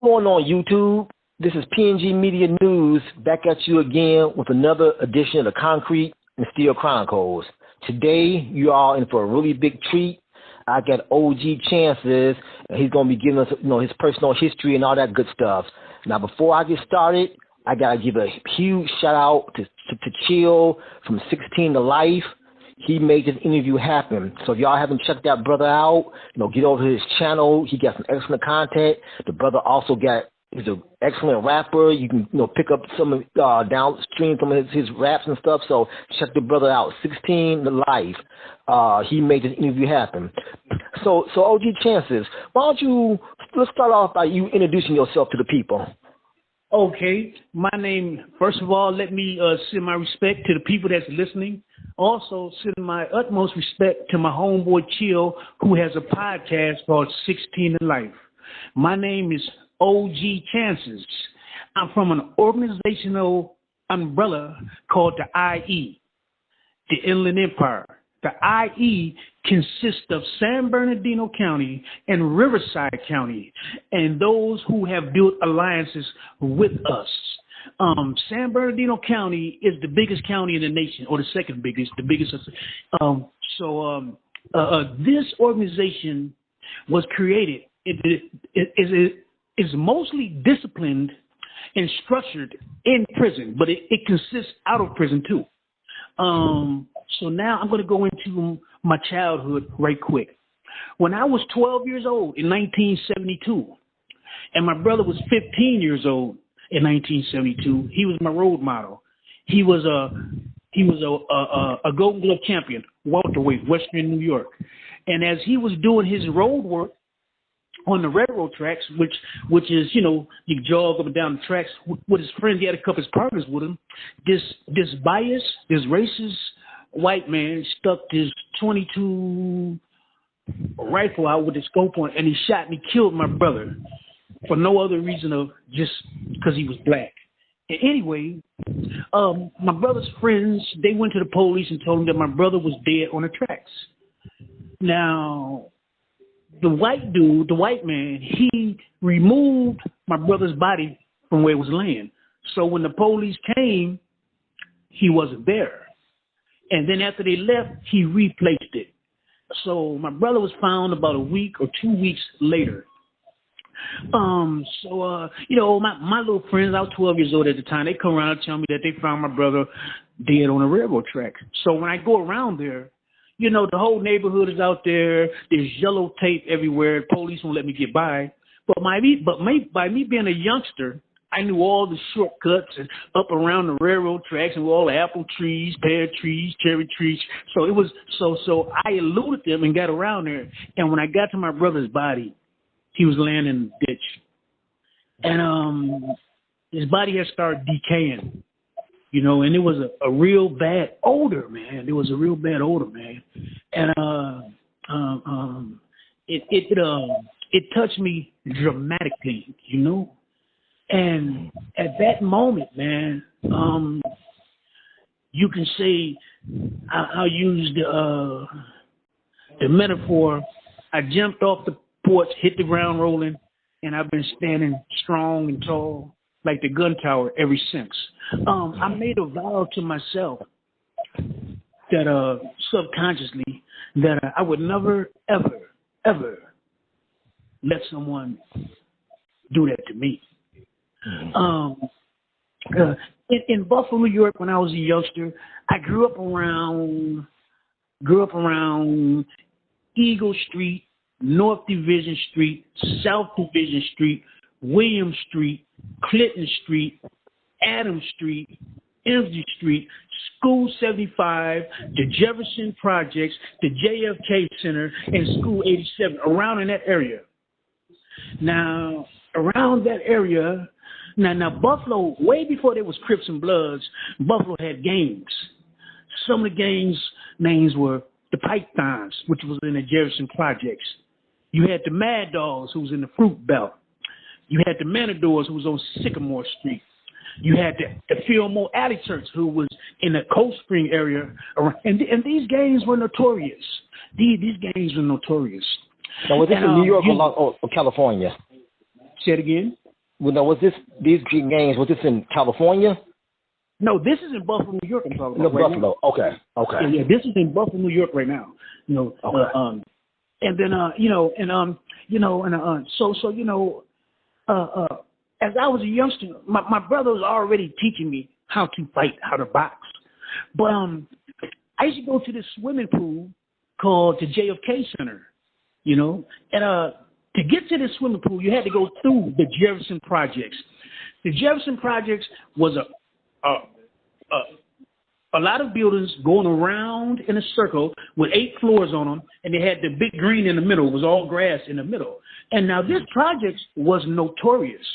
Going on YouTube? This is PNG Media News back at you again with another edition of the Concrete and Steel Chronicles. Today, you are in for a really big treat. I got OG Chances, and he's going to be giving us, his personal history and all that good stuff. Now, before I get started, I got to give a huge shout out to Chill from 16 to Life. He made this interview happen. So if y'all haven't checked that brother out, get over to his channel. He got some excellent content. The brother also he's an excellent rapper. You can, pick up some downstream some of his raps and stuff. So check the brother out. 16 to Life. He made this interview happen. So OG Chances, let's start off by you introducing yourself to the people. Okay. My name, first of all, let me send my respect to the people that's listening. Also, send my utmost respect to my homeboy Chill, who has a podcast called 16 to Life. My name is OG Chances. I'm from an organizational umbrella called the IE, the Inland Empire. The IE consists of San Bernardino County and Riverside County, and those who have built alliances with us. San Bernardino County is the biggest county in the nation, or the second biggest, This organization was created. It is mostly disciplined and structured in prison, but it consists out of prison too. So now I'm going to go into my childhood right quick. When I was 12 years old in 1972, and my brother was 15 years old in 1972, he was my role model. He was a Golden Glove champion, welterweight, Western New York. And as he was doing his road work on the railroad tracks, which is, you jog up and down the tracks with his friends. He had a couple of his partners with him. This racist white man stuck his .22 rifle out with his scope on, and he shot and he killed my brother for no other reason of just because he was black. And anyway, my brother's friends, they went to the police and told him that my brother was dead on the tracks. Now, the white man, he removed my brother's body from where it was laying. So when the police came, he wasn't there. And then after they left, he replaced it. So my brother was found about a week or 2 weeks later. My little friends, I was 12 years old at the time, they come around and tell me that they found my brother dead on a railroad track. So when I go around there, the whole neighborhood is out there. There's yellow tape everywhere. The police won't let me get by. But by me being a youngster, I knew all the shortcuts and up around the railroad tracks and all the apple trees, pear trees, cherry trees. So it was so I eluded them and got around there. And when I got to my brother's body, he was laying in the ditch. And his body had started decaying. And it was a real bad odor, man. It was a real bad odor, man. And it touched me dramatically, And at that moment, man, you can say I'll use the metaphor. I jumped off the porch, hit the ground rolling, and I've been standing strong and tall like the gun tower ever since. I made a vow to myself that subconsciously that I would never, ever, ever let someone do that to me. In Buffalo, New York, when I was a youngster, I grew up around Eagle Street, North Division Street, South Division Street, William Street, Clinton Street, Adams Street, Emsley Street, School 75, the Jefferson Projects, the JFK Center, and School 87, around in that area. Now, around that area, now Buffalo, way before there was Crips and Bloods, Buffalo had gangs. Some of the gangs' names were the Pythons, which was in the Jefferson Projects. You had the Mad Dogs, who was in the Fruit Belt. You had the Matadors, who was on Sycamore Street. You had the Fillmore Alley Church, who was in the Cold Spring area. And these gangs were notorious. These gangs were notorious. Now, was this in New York or California? Say it again? was these gangs? Was this in California? No, this is in Buffalo, New York. I'm talking No, about right Buffalo. now. Okay. Yeah, this is in Buffalo, New York right now. Okay. And then as I was a youngster, my brother was already teaching me how to fight, how to box. But I used to go to this swimming pool called the JFK Center, and to get to this swimming pool, you had to go through the Jefferson Projects. The Jefferson Projects was a lot of buildings going around in a circle with 8 floors on them, and they had the big green in the middle. It was all grass in the middle. And now this project was notorious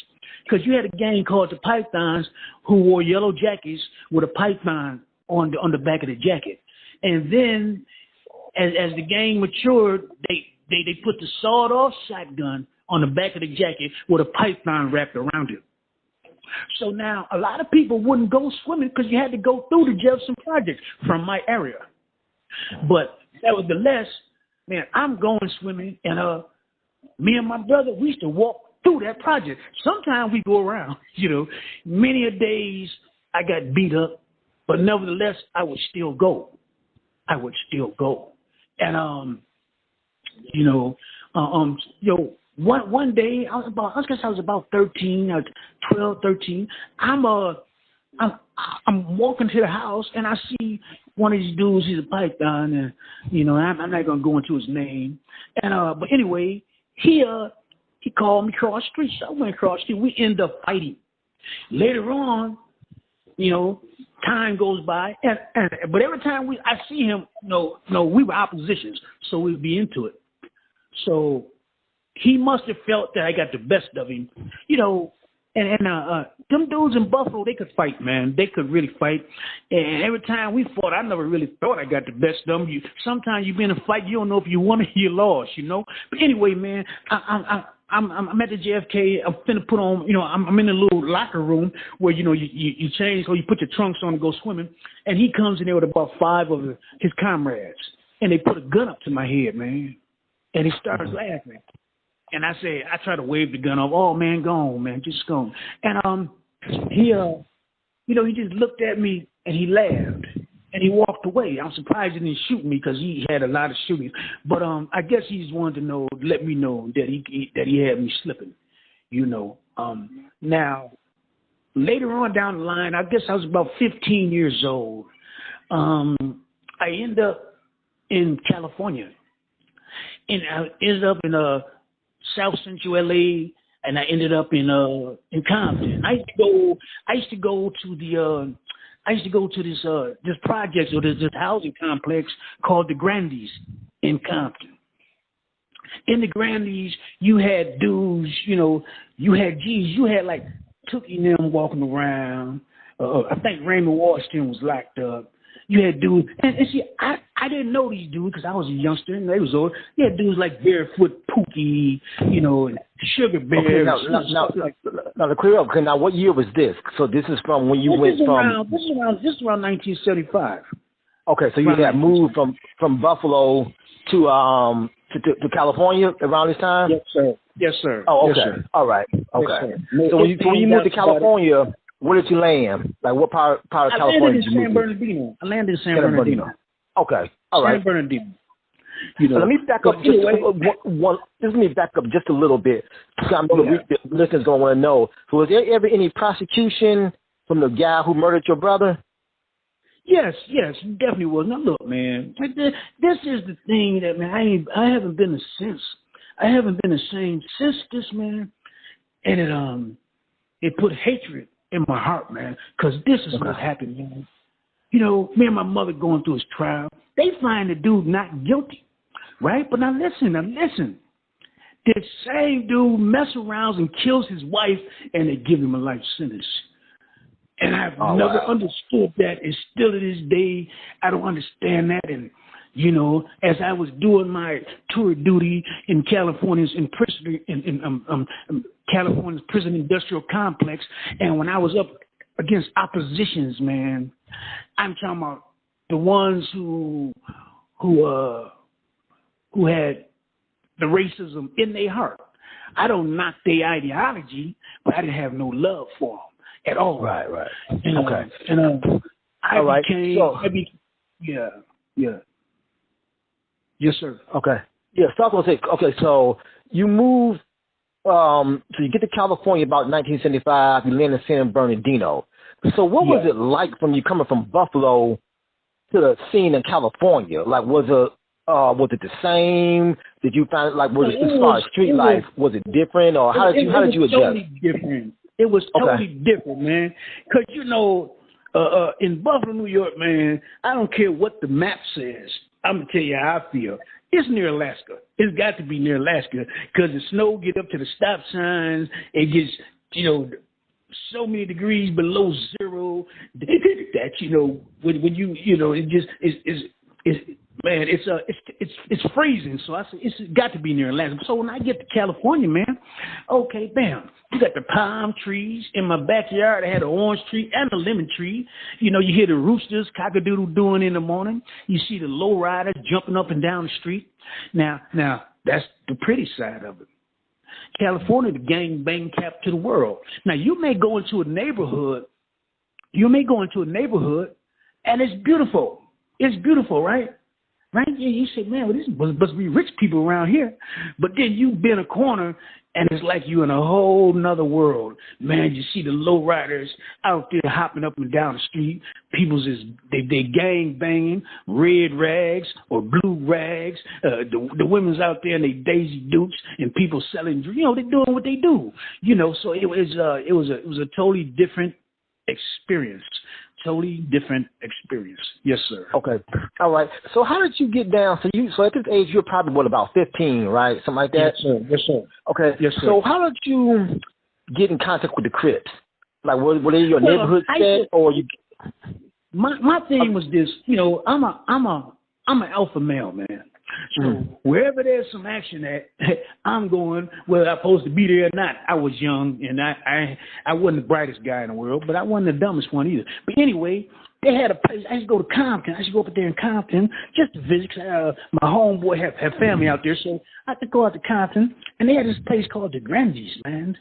because you had a gang called the Pythons who wore yellow jackets with a python on the back of the jacket. And then as the gang matured, they put the sawed-off shotgun on the back of the jacket with a python wrapped around it. So now a lot of people wouldn't go swimming because you had to go through the Jefferson Project from my area. But nevertheless, man, I'm going swimming, and me and my brother, we used to walk through that project. Sometimes we go around, Many a days I got beat up, but nevertheless, I would still go. And, one day I was about 13, 12, 13. I'm walking to the house and I see one of these dudes. He's a python, and I'm not gonna go into his name. And but anyway, he called me across the street. So I went across the street. We end up fighting. Later on, time goes by, but every time I see him, we were oppositions, so we'd be into it. So he must have felt that I got the best of him, and them dudes in Buffalo, they could fight, man. They could really fight. And every time we fought, I never really thought I got the best of them. Sometimes you be in a fight, you don't know if you won or you lost, But anyway, man, I'm at the JFK. I'm finna put on, I'm in a little locker room where, you change or you put your trunks on and go swimming. And he comes in there with about 5 of his comrades. And they put a gun up to my head, man. And he starts laughing. And I try to wave the gun off. Oh, man, go on, man. Just go on. And he just looked at me and he laughed. And he walked away. I'm surprised he didn't shoot me because he had a lot of shooting. But I guess he just wanted to let me know that he had me slipping, Now, later on down the line, I guess I was about 15 years old. I ended up in California. And I ended up in South Central LA, and I ended up in Compton. I used to go to this project or this housing complex called the Grandies in Compton. In the Grandies, you had dudes, you had like Tookie and them walking around. I think Raymond Washington was locked up. You had dudes, and see, I didn't know these dudes because I was a youngster and they was old. You had dudes like Barefoot Pookie, and Sugar Bear. Okay, now to clear up, now what year was this? So this is from when you went from. This is around 1975. Okay, so you had moved from Buffalo to California around this time. Yes, sir. Oh, okay. Yes, sir. All right. Okay. Yes, so when you moved to California, where did you land? Like what part of California did you move to? I landed in San Bernardino. Okay. All right. San Bernardino. Let me back up let me back up just a little bit. The listeners gonna want to know. So was there ever any prosecution from the guy who murdered your brother? Yes, definitely was. Now look, man, this is the thing that, man, I haven't been the same since this, man, and it put hatred in my heart, man, because this is what happened, man. Me and my mother going through his trial. They find the dude not guilty, right? But now listen. This same dude mess around and kills his wife, and they give him a life sentence. And I've never understood that, and still to this day, I don't understand that. And, as I was doing my tour duty in California's California's prison industrial complex, and when I was up against oppositions, man, I'm talking about the ones who had the racism in their heart. I don't knock their ideology, but I didn't have no love for them at all. Right. And, Okay. Yeah. Yes, sir. Okay. Yeah, so I was going to say, okay, so you moved, so you get to California about 1975, you land in San Bernardino. So what was it like from you coming from Buffalo to the scene in California? Like, was it the same? Did you find, like, as far as street life, was it different, or how did you adjust? Totally different. It was totally different, man. Because, in Buffalo, New York, man, I don't care what the map says. I'm going to tell you how I feel. It's near Alaska. It's got to be near Alaska because the snow get up to the stop signs. It gets, so many degrees below zero that, when you, it just is man, it's freezing. So I said, it's got to be near Alaska. So when I get to California, man, okay, bam, you got the palm trees in my backyard. I had an orange tree and a lemon tree. You hear the roosters cock-a-doodle doing in the morning. You see the low riders jumping up and down the street. Now that's the pretty side of it. California, the gang bang capital to the world. Now you may go into a neighborhood. And it's beautiful. It's beautiful, right? Right? Yeah, you say, man, well, this must be rich people around here. But then you bend a corner, and it's like you in a whole nother world. Man, you see the low riders out there hopping up and down the street. People's they gang banging, red rags or blue rags. The women's out there and they Daisy Dukes, and people selling. They're doing what they do. So it was a totally different experience. Totally different experience. Yes, sir. Okay. All right. So how did you get down? So at this age, you're probably, about 15, right? Something like that? Yes, sir. Okay. Yes, sir. So how did you get in contact with the Crips? Like, were they your neighborhood set, or you? My thing was this. I'm an alpha male, man. So wherever there's some action at, I'm going, whether I'm supposed to be there or not. I was young, and I wasn't the brightest guy in the world, but I wasn't the dumbest one either. But anyway, they had a place. I used to go to Compton. I used to go up there in Compton just to visit. My homeboy have family out there, so I could go out to Compton, and they had this place called the Grandies, man.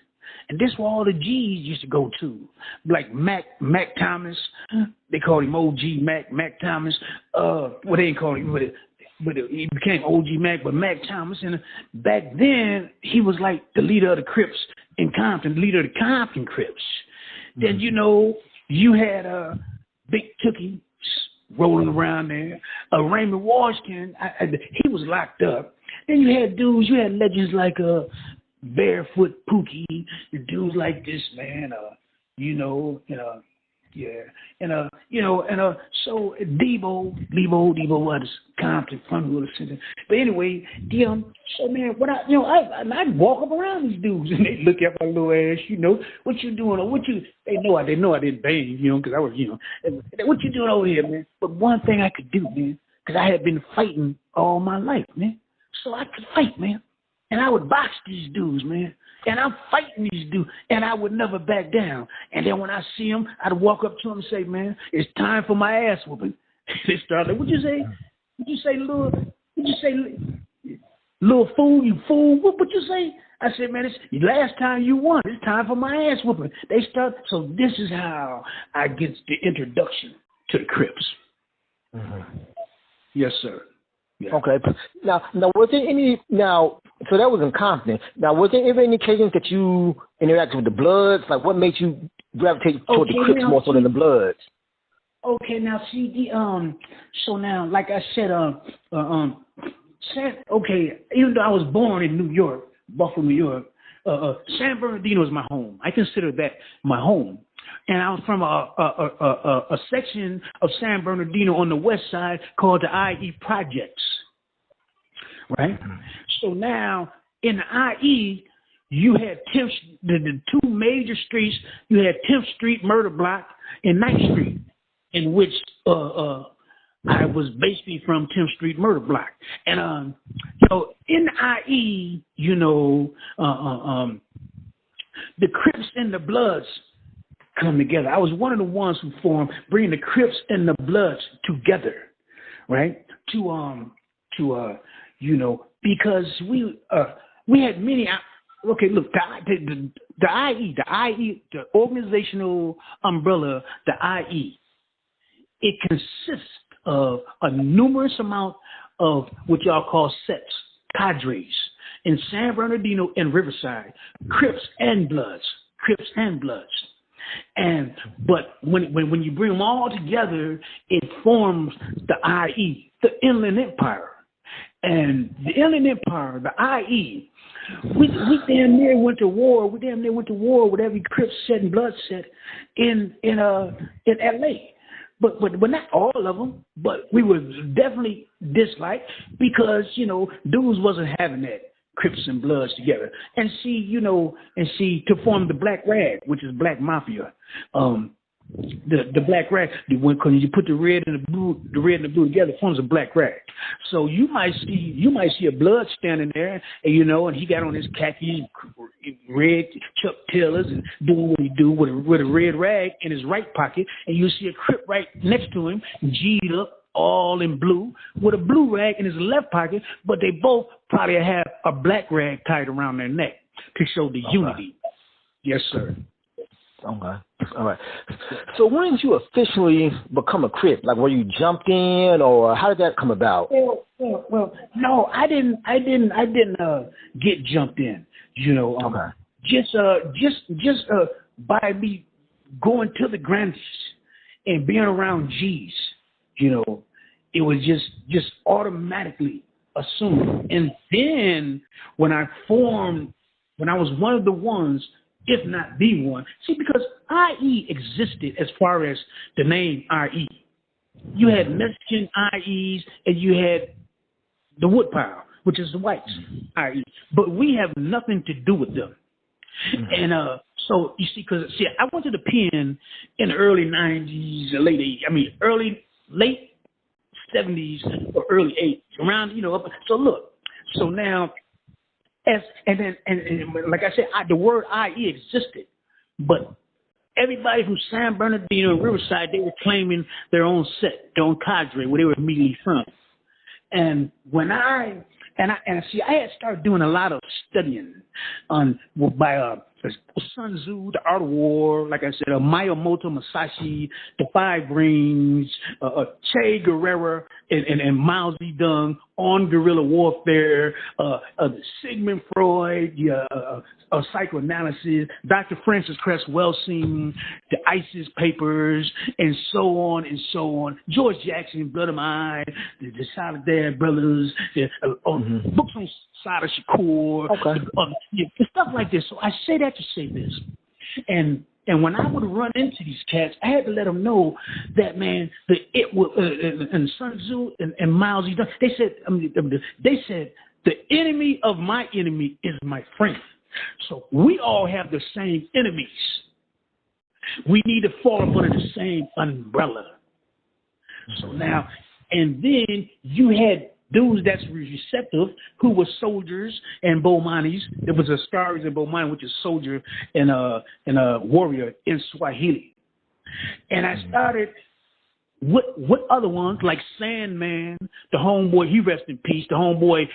And this where all the G's used to go to, like Mac Thomas. They called him OG Mac Thomas. They didn't call him, but he became OG Mac, but Mac Thomas. And back then, he was like the leader of the Crips in Compton, the leader of the Compton Crips. Then, you had Big Tookie rolling around there. Raymond Washington, he was locked up. Then you had legends like Barefoot Pookie, dudes like this, man, so Debo was Compton, Funhood Center. But anyway, so man, I'd walk up around these dudes and they look at my little ass, what you doing, or they know I didn't bang, because I was, what you doing over here, man? But one thing I could do, man, because I had been fighting all my life, man, so I could fight, man. And I would box these dudes, man. And I'm fighting these dudes, and I would never back down. And then when I see them, I'd walk up to them and say, man, it's time for my ass whooping. They start like, what'd you say? Little fool, you fool? What'd you say? I said, man, it's the last time you won. It's time for my ass whooping. They start. So this is how I get the introduction to the Crips. Mm-hmm. Yes, sir. Yeah. Okay. Now, was there any, so that was in Compton. Now, was there ever any occasions that you interacted with the Bloods? Like, what made you gravitate toward the Crips more so than the Bloods? Okay, now, see, so now, like I said, even though I was born in New York, Buffalo, New York, San Bernardino is my home. I consider that my home. And I was from a section of San Bernardino on the west side called the IE Projects, right? So now in the IE, you had the two major streets. You had 10th Street Murder Block and 9th Street, in which I was basically from 10th Street Murder Block. And in the IE, the Crips and the Bloods come together. I was one of the ones who formed, bringing the Crips and the Bloods together, right? Because we had many. Okay, look, the IE, the organizational umbrella, the IE, it consists of a numerous amount of what y'all call sets, cadres, in San Bernardino and Riverside, Crips and Bloods. But when you bring them all together, it forms the IE, the Inland Empire. And the Inland Empire, the IE, we damn near went to war. We damn near went to war with every Crips set and Blood set in LA. But not all of them. But we were definitely disliked because dudes wasn't having that Crips and Bloods together. And to form the Black Rag, which is Black Mafia. The Black Rag, because you put the red and the blue together, it forms a Black Rag. So you might see a Blood standing there, and he got on his khaki red Chuck Taylors and doing what he do with a red rag in his right pocket, and you see a Crip right next to him, G'd up, all in blue, with a blue rag in his left pocket, but they both probably have a Black rag tied around their neck to show the unity. Yes, sir. Okay. All right. So when did you officially become a Crip? Like, were you jumped in, or how did that come about? Well, no, I didn't get jumped in. Okay. Just by me going to the Grandies and being around G's, it was just automatically assumed. And then when I was one of the ones, if not the one. See, because IE existed as far as the name IE. You had Mexican IEs and you had the Woodpile, which is the whites IE. But we have nothing to do with them. And so, you see, I went to the pen in the early 90s, late 70s or early 80s, around, So look, so now, and like I said, the word IE existed, but everybody from San Bernardino and Riverside, they were claiming their own set, their own cadre, where they were immediately from. And when I had started doing a lot of studying by Sun Tzu, The Art of War, like I said, Miyamoto Musashi, The Five Rings, Che Guevara, and Mao Zedong on guerrilla warfare, Sigmund Freud, psychoanalysis, Dr. Francis Cress Welsing, the ISIS papers, and so on and so on. George Jackson, Blood of Mine, the Solidarity Brothers, books on Sada Shakur, stuff like this. So I say that to say this. And when I would run into these cats, I had to let them know that, man, and Sun Tzu and Mao Zedong, they said the enemy of my enemy is my friend. So we all have the same enemies. We need to fall under the same umbrella. So now, and then you had dudes that's receptive who were soldiers and Bomanis. There was Askaris and Bomani, which is soldier and a warrior in Swahili. And I started with other ones like Sandman, the homeboy, he rest in peace. The homeboy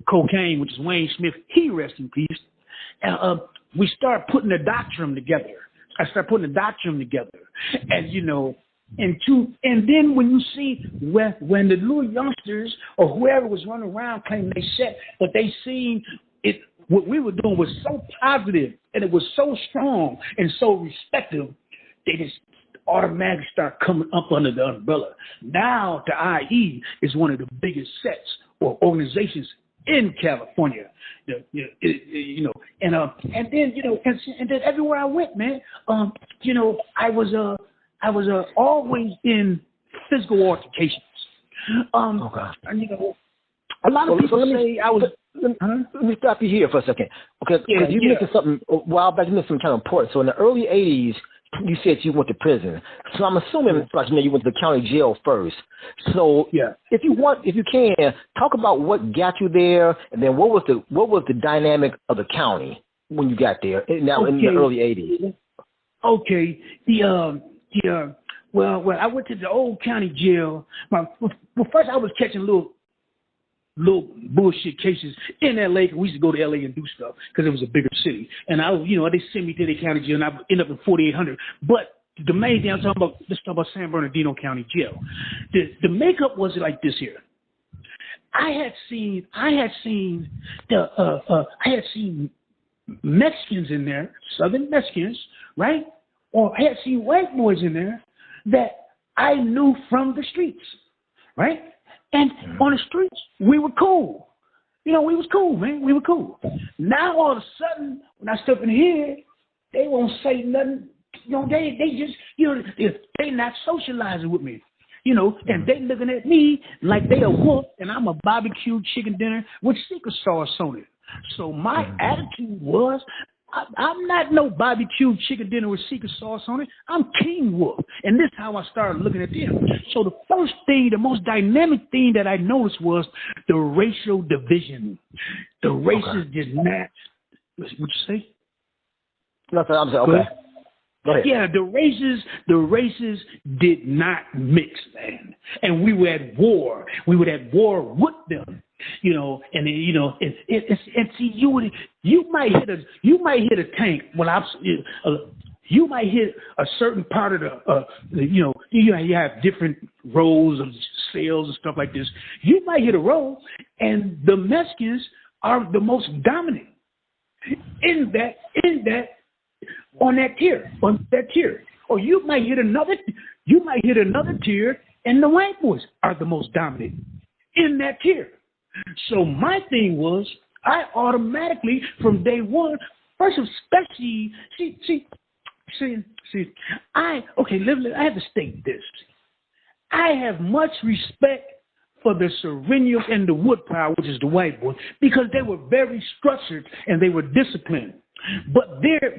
Cocaine, which is Wayne Smith, he rest in peace. And we started putting the doctrine together. And then when you see when the little youngsters or whoever was running around claiming they set, but they seen it, what we were doing was so positive and it was so strong and so respectful, they just automatically start coming up under the umbrella. Now the IE is one of the biggest sets or organizations in California, and then everywhere I went, man, I was always in physical altercations. And, a lot of people say I was. Let me stop you here for a second. Okay, you mentioned something a while back. You mentioned something kind of important. So in the early '80s, you said you went to prison. So I'm assuming, you went to the county jail first. So if you can, talk about what got you there, and then what was the dynamic of the county when you got there? In the early '80s. Okay. Well, I went to the old county jail. Well, first I was catching little little bullshit cases in L.A. We used to go to L.A. and do stuff because it was a bigger city. And they sent me to the county jail, and I ended up in 4800. But the main thing let's talk about San Bernardino County Jail. The makeup was like this here. I had seen Mexicans in there, Southern Mexicans, right? Or I had seen white boys in there that I knew from the streets, right? And on the streets, we were cool. We was cool, man. We were cool. Now all of a sudden, when I step in here, they won't say nothing. They just, they not socializing with me. And they looking at me like they a wolf and I'm a barbecue chicken dinner with secret sauce on it. So my attitude was, I'm not no barbecue chicken dinner with secret sauce on it. I'm King Wolf. And this is how I started looking at them. So the first thing, the most dynamic thing that I noticed was the racial division. The races did not, what'd you say? Nothing, I'm saying, okay. Go ahead. Yeah, the races did not mix, man. And we were at war. We were at war with them. And see, you might hit a tank. Well, you might hit a certain part of you have different rows of cells and stuff like this. You might hit a row, and the Mexicans are the most dominant in that on that tier. Or you might hit another tier, and the white boys are the most dominant in that tier. So my thing was, I automatically, from day one, first especially, I have to state this. I have much respect for the Serenials and the Woodpile, which is the white boys, because they were very structured and they were disciplined. But there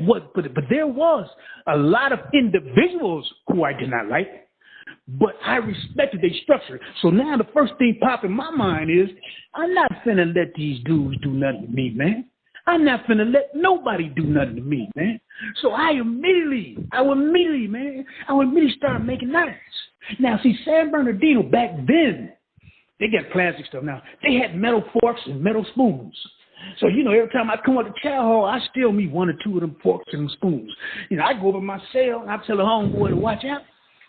was a lot of individuals who I did not like. But I respected their structure. So now the first thing pop in my mind is, I'm not finna let these dudes do nothing to me, man. I'm not finna let nobody do nothing to me, man. So I would immediately start making knives. Now, see, San Bernardino back then, they got plastic stuff now. They had metal forks and metal spoons. So, every time I come out to chow hall, I steal me one or two of them forks and them spoons. I go over my cell and I tell the homeboy to watch out.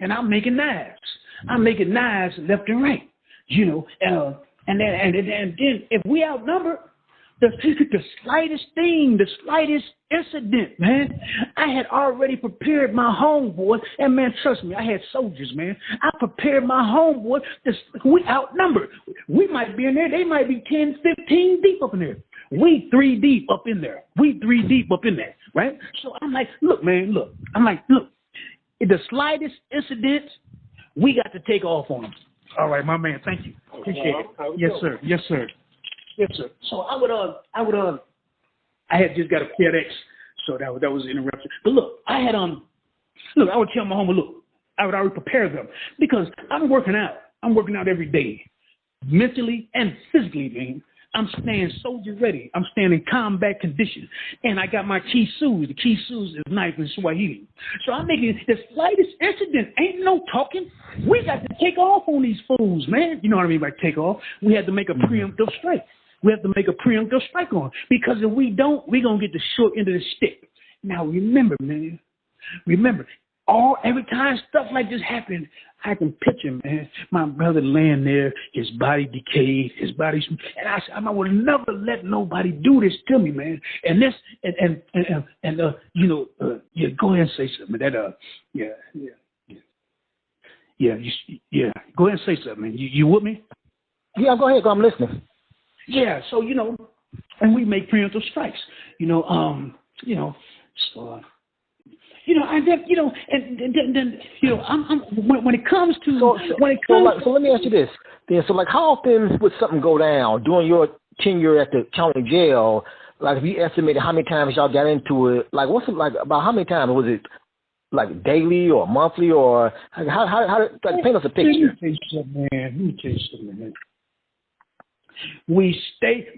And I'm making knives. I'm making knives left and right, and then if we outnumber, the slightest thing, the slightest incident, man, I had already prepared my homeboy. And man, trust me, I had soldiers, man. I prepared my homeboy. We outnumbered. We might be in there. They might be 10, 15 deep up in there. We 3 deep up in there. Right? So I'm like, look, man, the slightest incident, we got to take off on them. All right, my man. Thank you. Appreciate it. Yes, sir. So I had just got a FedEx, so that was an interruption. But look, I would tell my homie, I would already prepare them because I'm working out. I'm working out every day, mentally and physically, man. I'm staying soldier ready. I'm staying in combat condition. And I got my kisus. The kisus is knife in Swahili. So I'm making the slightest incident. Ain't no talking. We got to take off on these fools, man. You know what I mean by take off? We had to make a preemptive strike. We have to make a preemptive strike on. Because if we don't, we're going to get the short end of the stick. Now, remember, man. Every time stuff like this happened, I can picture, man, my brother laying there, his body decayed, and I said, I would never let nobody do this to me, man. And this, go ahead and say something. Go ahead and say something, man. You with me? Yeah, go ahead. I'm listening. Yeah, so and we make preemptive strikes, so. And then when it comes to so let me ask you this. Then, so how often would something go down during your tenure at the county jail? Like, if you estimated how many times y'all got into it, like what's it like? About how many times was it? Like daily or monthly or how paint us a picture? Let me tell you something, man.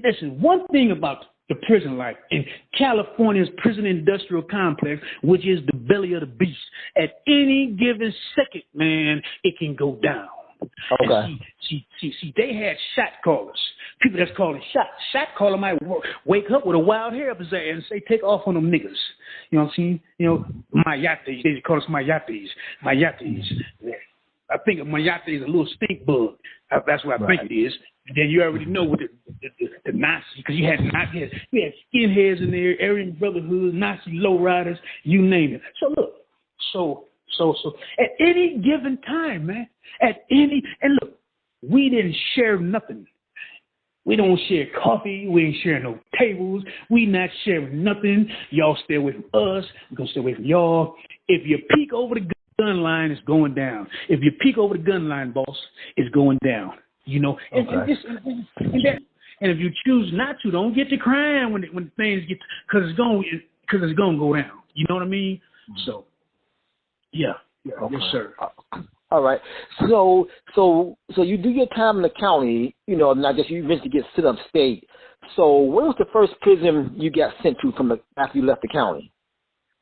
Listen, one thing about the prison life in California's prison industrial complex, which is the belly of the beast. At any given second, man, it can go down. Okay. And see, they had shot callers. People that's calling shots. Shot caller might wake up with a wild hair up his ass and say, take off on them niggas. You know what I'm saying? You know, mayates. They call us mayates. Mayates. I think a mayate is a little stink bug. That's what I think it is. And then you already know what the Nazi, because you had skinheads in there, Aryan Brotherhood, Nazi lowriders, you name it. So look, so at any given time, man, and look, we didn't share nothing. We don't share coffee. We ain't sharing no tables. We not sharing nothing. Y'all stay away from us. We're going to stay away from y'all. If you peek over the gun line, it's going down. If you peek over the gun line, boss, it's going down. You know, and if you choose not to, don't get to crying when things get, because it's going to go down. You know what I mean? So, yeah. Okay. Yes, sir. All right. So you do your time in the county, you know, and I guess you eventually get sent upstate. So where was the first prison you got sent to after you left the county?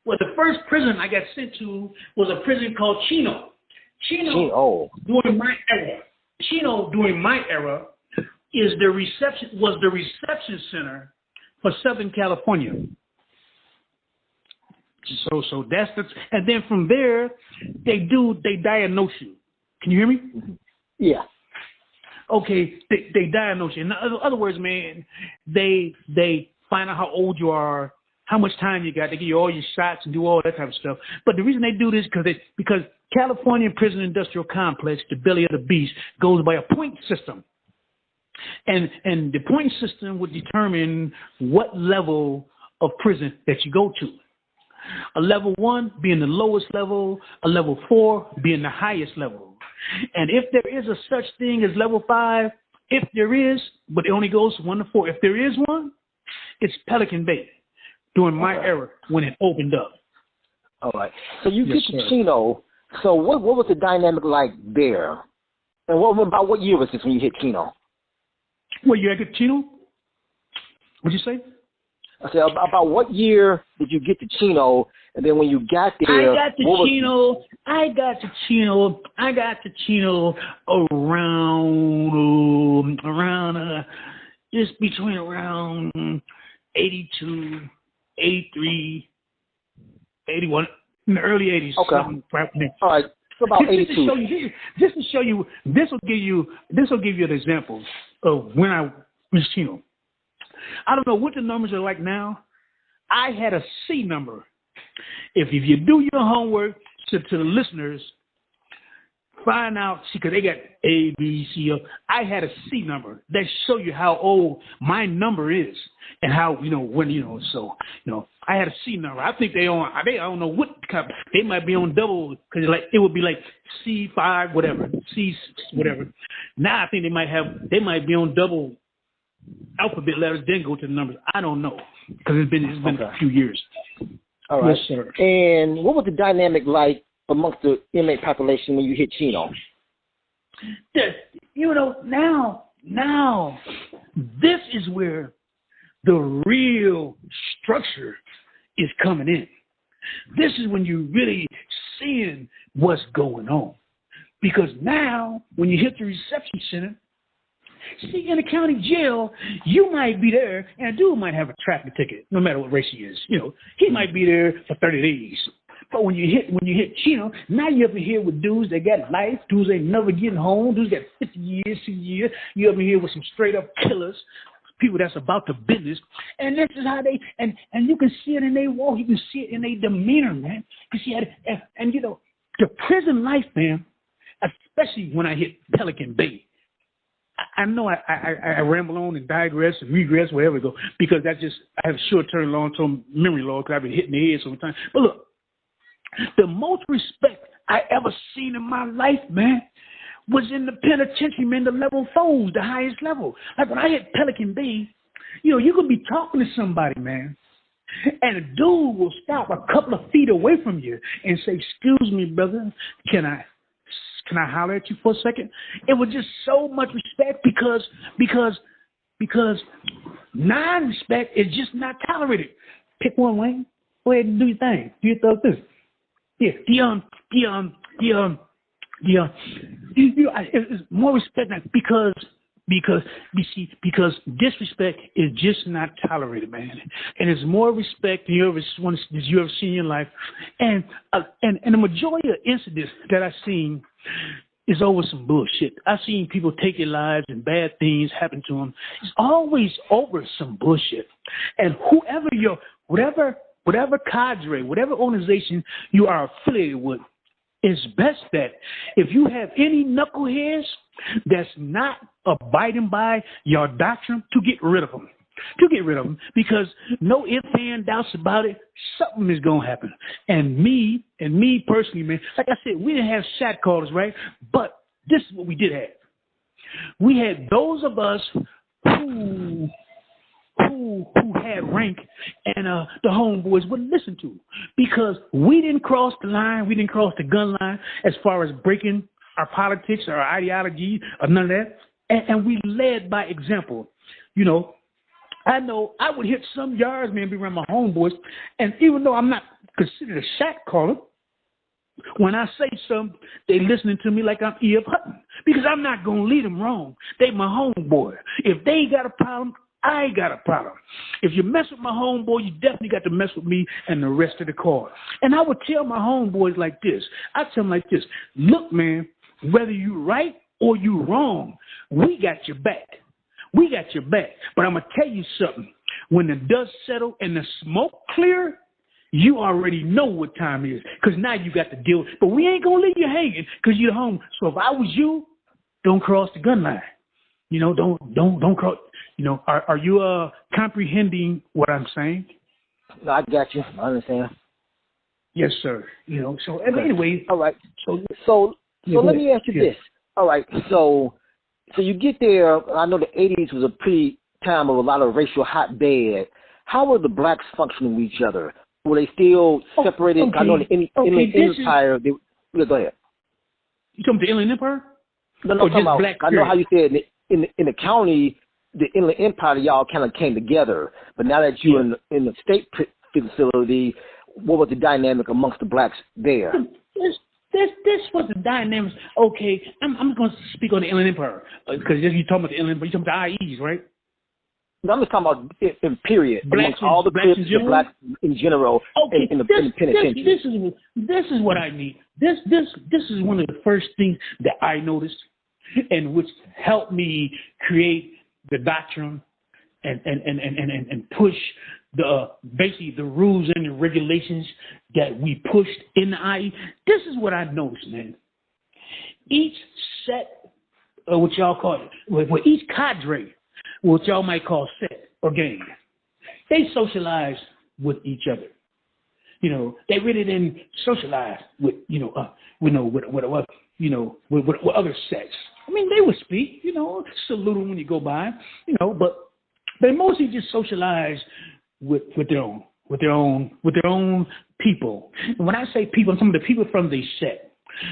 Well, the first prison I got sent to was a prison called Chino. Chino. During my era was the reception center for Southern California. So that's and then from there they diagnose you. Can you hear me? Yeah. Okay, they diagnose you. In other words, man, they find out how old you are, how much time you got. They give you all your shots and do all that type of stuff. But the reason they do this because California Prison Industrial Complex, the belly of the beast, goes by a point system. And the point system would determine what level of prison that you go to. A level 1 being the lowest level, a level 4 being the highest level. And if there is a such thing as level 5, if there is, but it only goes 1 to 4. If there is one, it's Pelican Bay during my era when it opened up. All right. So you get to Chino. So what was the dynamic like there? And about what year was this when you hit Chino? What year I get Chino? What'd you say? I said, about what year did you get to Chino? And then when you got there, I got to Chino around just between around 82, 83, 81, in the early 80s. Okay. All right. So about 82. Just to show you, this will give you an example of when I was Chino. I don't know what the numbers are like now. I had a C number. If you do your homework to the listeners, find out, see, because they got A, B, C, O. I had a C number. That show you how old my number is and how, so, I had a C number. I think I don't know what kind, they might be on double, because it would be like C5, whatever, C whatever. Now I think they might be on double alphabet letters, then go to the numbers. I don't know, because it's been a few years. All right. Yes, sir. And what was the dynamic like amongst the inmate population when you hit Chino? Now, this is where the real structure is coming in. This is when you're really seeing what's going on. Because now, when you hit the reception center, see, in a county jail, you might be there, and a dude might have a traffic ticket, no matter what race he is. He might be there for 30 days. But when you hit Chino, now you're up in here with dudes that got life, dudes ain't never getting home, dudes got 50 years, 60 years. You're up in here with some straight up killers, people that's about the business. And this is how they, and you can see it in their walk, you can see it in their demeanor, man. You see it, and the prison life, man, especially when I hit Pelican Bay. I know I ramble on and digress and regress wherever we go, because I have short-term, long-term memory loss because I've been hitting the head so many times. But look, the most respect I ever seen in my life, man, was in the penitentiary, man, the level 4s, the highest level. Like when I hit Pelican Bay, you could be talking to somebody, man, and a dude will stop a couple of feet away from you and say, "Excuse me, brother, can I holler at you for a second?" It was just so much respect because non-respect is just not tolerated. Pick one, Wayne. Go ahead and do your thing. Do your thing. Yeah, it's more respect now because disrespect is just not tolerated, man. And it's more respect than you ever seen in your life. And the majority of incidents that I've seen is over some bullshit. I've seen people take their lives and bad things happen to them. It's always over some bullshit. And whatever cadre, whatever organization you are affiliated with, it's best that if you have any knuckleheads that's not abiding by your doctrine, to get rid of them. Because no ifs, ands, doubts about it, something is going to happen. And me personally, man, like I said, we didn't have shot callers, right? But this is what we did have. We had those of us who had rank and the homeboys would listen to, because we didn't cross the line, we didn't cross the gun line as far as breaking our politics or our ideology or none of that, and we led by example. I know I would hit some yards, man, be around my homeboys, and even though I'm not considered a shot caller, when I say something, they listening to me like I'm E.F. Hutton, because I'm not going to lead them wrong. They my homeboy. If they ain't got a problem, I ain't got a problem. If you mess with my homeboy, you definitely got to mess with me and the rest of the car. And I would tell my homeboys like this. I tell them like this. Look, man, whether you right or you wrong, we got your back. We got your back. But I'm going to tell you something. When the dust settle and the smoke clear, you already know what time it is, because now you got to deal with it. But we ain't going to leave you hanging because you're home. So if I was you, don't cross the gun line. Don't cross. Are you comprehending what I'm saying? No, I got you. I understand. Yes, sir. So anyway. All right. So let me ask you this. All right. So you get there. I know the 80s was a pretty time of a lot of racial hotbed. How were the blacks functioning with each other? Were they still separated? Okay. I know the Inland Empire. Go ahead. You talking the Inland Empire? No, I know how you said in the county, the Inland Empire, y'all kind of came together. But now that you're in the state facility, what was the dynamic amongst the blacks there? This was the dynamics. Okay, I'm going to speak on the Inland Empire because you're talking about the Inland Empire. You're talking about the IEs, right? No, I'm just talking about in period. Amongst all the Crips, the blacks in general, okay, in the penitentiary. This is what I need. This is one of the first things that I noticed, and which helped me create the doctrine and push basically the rules and the regulations that we pushed in the IE. This is what I noticed, man. Each set, what y'all call it, each cadre, what y'all might call set or gang, they socialize with each other. They really didn't socialize with other sets. I mean, they would speak, salute them when you go by, but they mostly just socialize with their own people. And when I say people, I'm talking about the people from the set.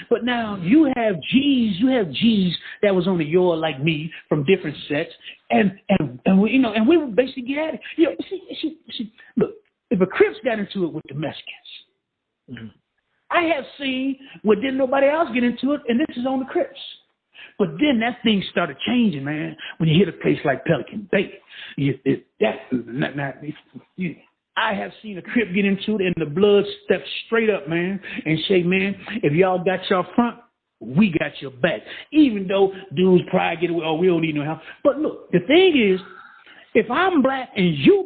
But now you have G's that was on the yard like me from different sets, and we would basically get at it. Look, if a Crips got into it with the Mexicans, mm-hmm. I have seen where didn't nobody else get into it, and this is on the Crips. But then that thing started changing, man. When you hit a place like Pelican Bay, I have seen a Crip get into it, and the blood stepped straight up, man, and say, man, if y'all got your front, we got your back. Even though dudes probably get away, we don't need no help. But look, the thing is, if I'm black and you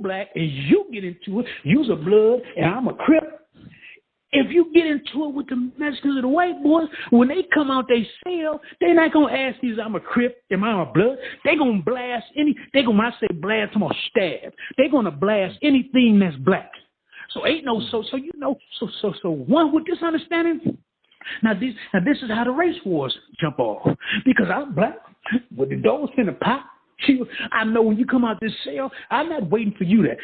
get into it, you's a blood and I'm a Crip. If you get into it with the Mexicans or the white boys, when they come out they cell, they're not going to ask you, I'm a Crip, am I a blood? They're going to blast when I say blast, I'm going to stab. They're going to blast anything that's black. So ain't no, so one with this understanding. Now this is how the race wars jump off. Because I'm black, with the doors finna pop. I know when you come out this cell, I'm not waiting for you to,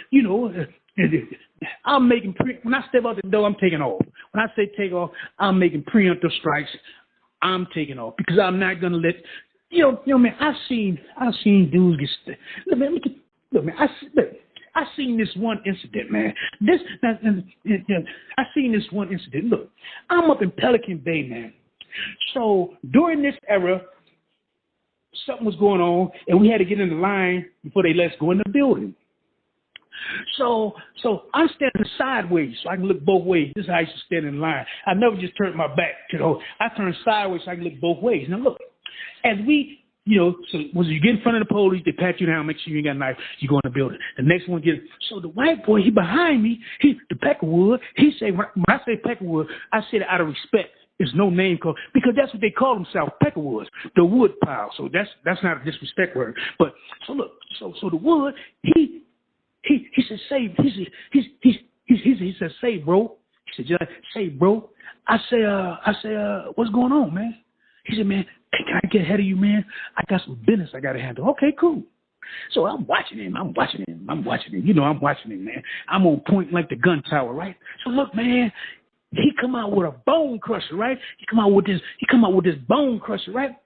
I'm making when I step out the door, I'm taking off. When I say take off, I'm making preemptive strikes. I'm taking off because I'm not gonna let man. I've seen dudes get. Look, man. I seen this one incident, man. I seen this one incident. Look, I'm up in Pelican Bay, man, So during this era, something was going on, and we had to get in the line before they let us go in the building. So I'm standing sideways so I can look both ways. This is how I used to stand in line. I never just turned my back to the whole. I turned sideways so I can look both ways. Now look, as we, so when you get in front of the police, they pat you down, make sure you ain't got a knife, you go in the building. The next one gets, so the white boy, he behind me, the Peckerwood, he say, when I say Peckerwood, I say that out of respect. There's no name called, because that's what they call themselves, Peckerwoods, the wood pile. So that's not a disrespect word. But so look, so the wood, he said, say, he said, say, bro. He said, just say, bro. I say, what's going on, man? He said, man, hey, can I get ahead of you, man? I got some business I got to handle. Okay, cool. So I'm watching him. I'm watching him, man. I'm on point like the gun tower, right? So look, man, he come out with a bone crusher, right? He come out with this bone crusher, right?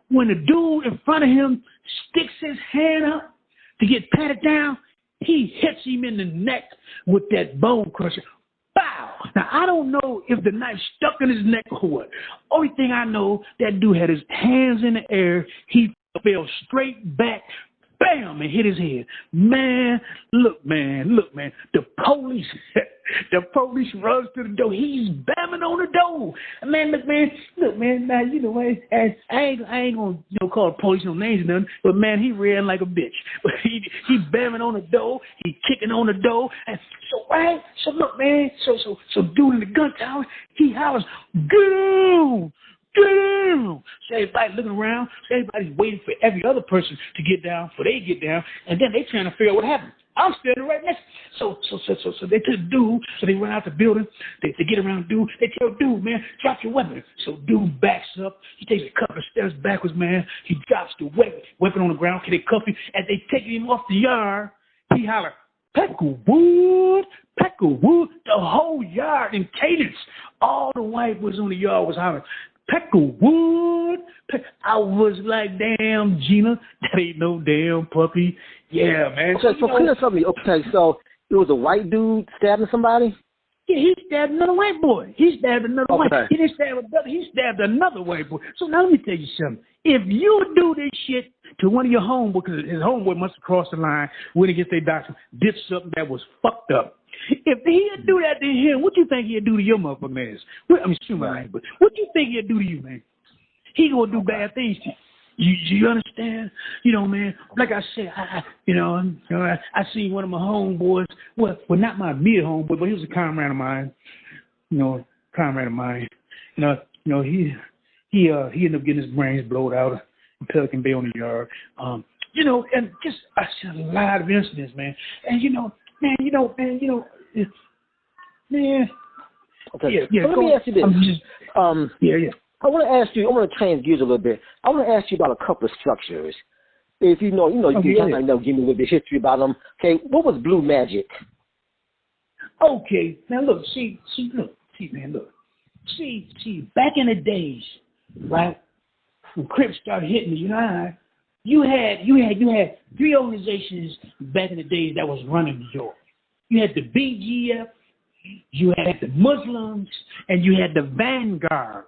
When the dude in front of him sticks his hand up to get patted down, he hits him in the neck with that bone crusher. Bow! Now, I don't know if the knife stuck in his neck or what. Only thing I know, that dude had his hands in the air. He fell straight back, bam, and hit his head. Man, look, man. The police runs to the door. He's bamming on the door. Man, look, man. Now, I ain't gonna call the police no names or nothing, but man, he ran like a bitch. But he bamming on the door. He kicking on the door. And so look, man. So dude in the gun tower, he hollers, get on. Get down! So everybody looking around, so everybody's waiting for every other person to get down before they get down, and then they trying to figure out what happened. I'm standing right next. So they took dude, so they run out the building, they get around dude, they tell dude, man, drop your weapon. So dude backs up, he takes a couple of steps backwards, man, he drops the weapon on the ground, they cuff him, as they take him off the yard, he holler, Peckerwood, the whole yard in cadence. All the white boys on the yard was hollering, Peckerwood. I was like, damn, Gina, that ain't no damn puppy. Yeah, man. Okay, so clear something. Okay, so it was a white dude stabbing somebody? Yeah, he stabbed another white boy. He stabbed another white boy. He didn't stab a brother. He stabbed another white boy. So now let me tell you something. If you do this shit to one of your homeboys, because his homeboy must have crossed the line, went against their doctor, did something that was fucked up. If he'd do that to him, what you think he'd do to your motherfucking ass? But what you think he'd do to you, man? He gonna do bad things to you. You understand? Man, like I said, I seen one of my homeboys, well, not my immediate homeboy, but he was a comrade of mine. He ended up getting his brains blowed out in Pelican Bay on the yard. And just I seen a lot of incidents, man. And man. Okay. Yeah. So let me ask you this. I want to change gears a little bit. I want to ask you about a couple of structures. If you can give me a little bit of history about them. Okay, what was Blue Magic? Okay, now look, see, back in the days, right, when Crips started hitting the you had three organizations back in the days that was running New York. You had the BGF, you had the Muslims, and you had the Vanguard.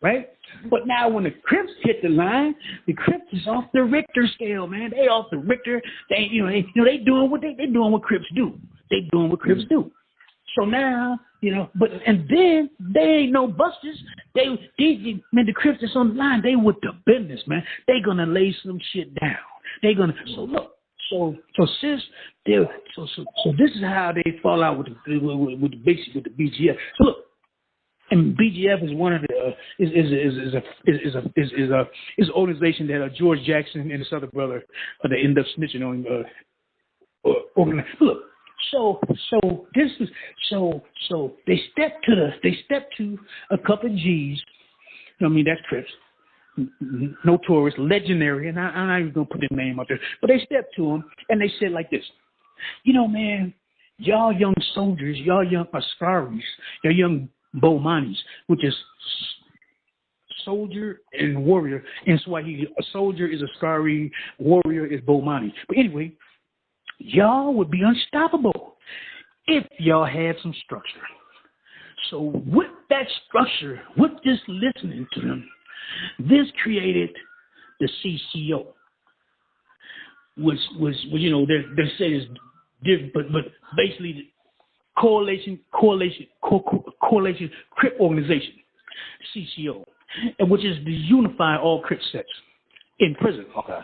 Right? But now when the Crips hit the line, the Crips is off the Richter scale, man. They off the Richter. They doing what they doing what Crips do. They doing what Crips do. So now, and then they ain't no busters. The Crips that's on the line, they with the business, man. They gonna lay some shit down. They gonna So since this is how they fall out with the BGF. So look. And BGF is one of the is an organization that George Jackson and his other brother they end up snitching on. Look, so they stepped to a couple of G's. That's Crips, notorious, legendary, and I'm not even gonna put their name out there, but they stepped to him and they said like this, man, y'all young soldiers, y'all young Askaris, y'all young Bomanis, which is soldier and warrior in Swahili. A soldier is Askari, warrior is Bomani. But anyway, y'all would be unstoppable if y'all had some structure. So with that structure, with this listening to them, this created the CCO, which you know they say is different, but basically correlation Crip organization, CCO, and which is to unify all Crip sets in prison. Okay.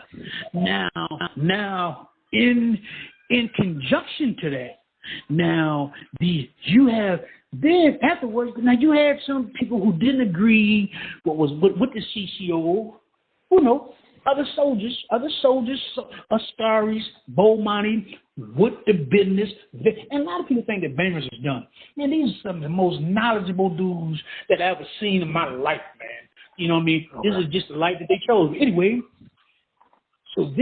Now in conjunction to that, now you have then afterwards. Now you had some people who didn't agree with the CCO. Who know? Other soldiers, Askaris, Bomani, with the business. And a lot of people think that Bangers is done. Man, these are some of the most knowledgeable dudes that I've ever seen in my life, man. You know what I mean? Okay. This is just the life that they chose. Anyway, so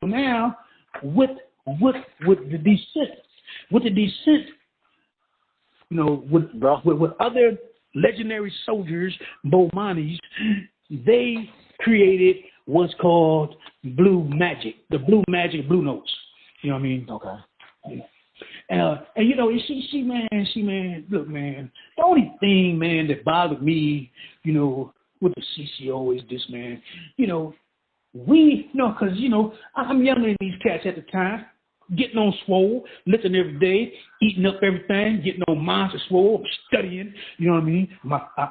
now with the descent, you know, with other legendary soldiers, Bomanis, they created what's called blue magic, the blue magic, blue notes. You know what I mean? Okay. And you know, see, man, look, man, the only thing, man, that bothered me, you know, with the CCO is this, man. You know, because, you know, I'm younger than these cats at the time, getting on swole, lifting every day, eating up everything, getting on monster swole, I'm studying, you know what I mean?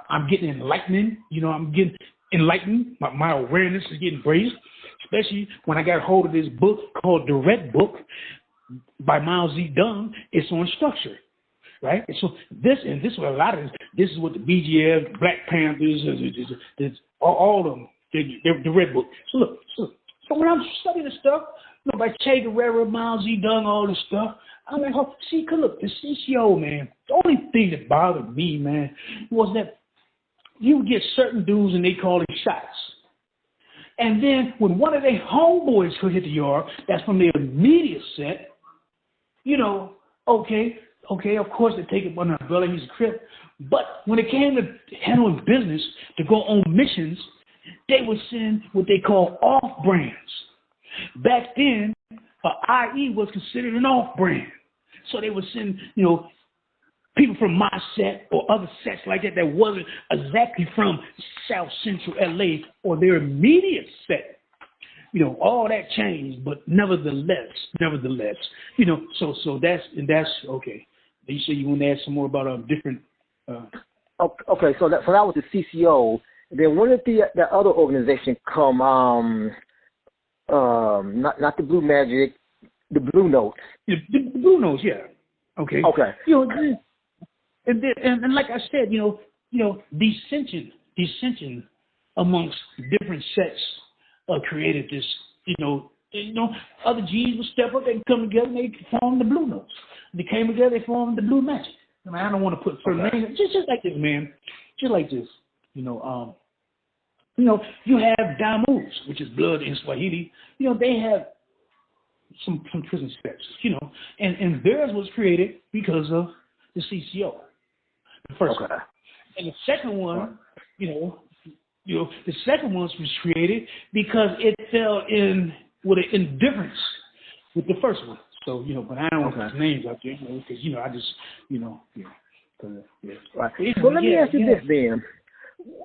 I'm getting enlightening, you know, I'm getting enlightened. My awareness is getting raised, especially when I got hold of this book called The Red Book by Mao Zedong. It's on structure, right? And so this is what a lot of this is what the BGF, Black Panthers, all of them, the Red Book. So look, so when I'm studying this stuff, you know, by Che Guevara, Mao Zedong, all this stuff, I'm like, oh, see, look, the CCO, man, the only thing that bothered me, man, was that you would get certain dudes and they call them shots. And then when one of their homeboys could hit the yard, that's from their immediate set, you know, okay, of course they take it under the umbrella, he's a Crip. But when it came to handling business, to go on missions, they would send what they call off-brands. Back then, IE was considered an off-brand. So they would send, you know, people from my set or other sets like that wasn't exactly from South Central LA or their immediate set. You know, all that changed, but nevertheless, you know, so that's okay. You say you want to add some more about different. Okay, so that was the CCO. Then when did the other organization come? Not the Blue Magic, the Blue Notes. The Blue Notes, yeah. Okay. You know, and like I said, you know, dissension amongst different sets created this. You know, other G's would step up, they come together, and they formed the Blue Notes. They came together, they formed the Blue Magic. I mean, I don't want to put certain names, just like this, man, just like this. You know, you have Damus, which is blood in Swahili. You know, they have some prison sets. You know, and theirs was created because of the CCO. The first one. And the second one, you know, the second one was created because it fell in with an indifference with the first one. So, you know, but I don't want to put names out there, you know, because, you know, I just, you know, Right. Well, let me ask you this, then.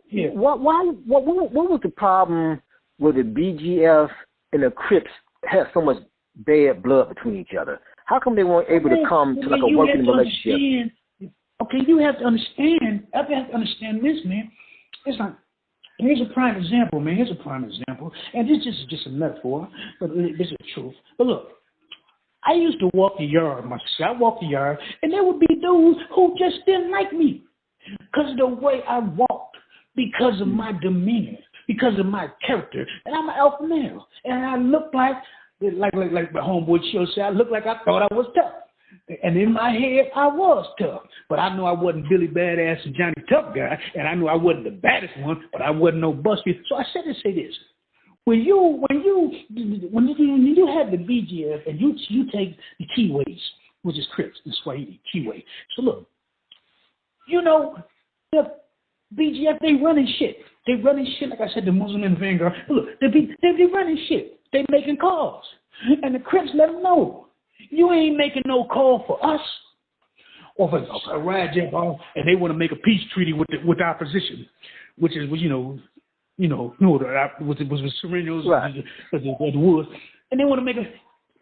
Yeah. What was the problem with the BGF and the Crips had so much bad blood between each other? How come they weren't able to come to like a working relationship? Okay, you have to understand. I have to understand this, man. It's like, here's a prime example, man. Here's a prime example, and this is just a metaphor, but this is the truth. But look, I used to walk the yard myself. I walked the yard, and there would be dudes who just didn't like me because of the way I walked, because of my demeanor, because of my character, and I'm an alpha male, and I looked like my homeboy Chill said, I looked like I thought I was tough. And in my head, I was tough. But I knew I wasn't Billy Badass and Johnny Tough Guy. And I knew I wasn't the baddest one, but I wasn't no busty. So I said to say this. When you have the BGF and you take the Kiwis, which is Crips in Swahili, Kiwi. So look, you know, the BGF, they running shit. They running shit, like I said, the Muslim and Vanguard. Look, they running shit. They making calls. And the Crips let them know. You ain't making no call for us. off a riot jet bomb, and they want to make a peace treaty with the opposition, which is, was Serenos, right. the woods, and they want to make a.